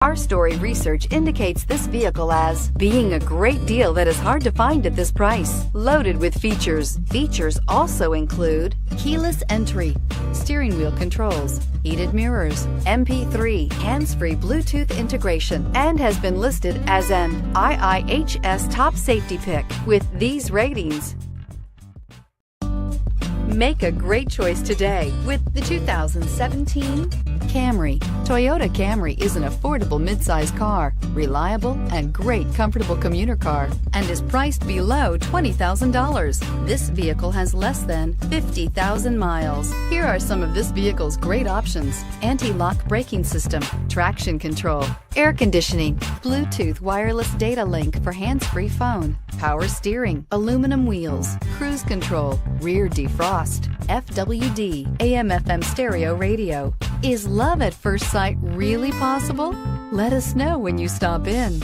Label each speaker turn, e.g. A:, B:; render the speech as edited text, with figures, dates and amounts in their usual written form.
A: Our story research indicates this vehicle as being a great deal that is hard to find at this price. Loaded with features. Features also include keyless entry, steering wheel controls, heated mirrors, MP3, hands-free Bluetooth integration, and has been listed as an IIHS top safety pick with these ratings. Make a great choice today with the 2017 Camry. Toyota Camry is an affordable midsize car, reliable and great comfortable commuter car, and is priced below $20,000. This vehicle has less than 50,000 miles. Here are some of this vehicle's great options: anti-lock braking system, traction control, air conditioning, Bluetooth wireless data link for hands-free phone, power steering, aluminum wheels, cruise control, rear defrost, FWD, AM/FM stereo radio. Is love at first sight really possible? Let us know when you stop in.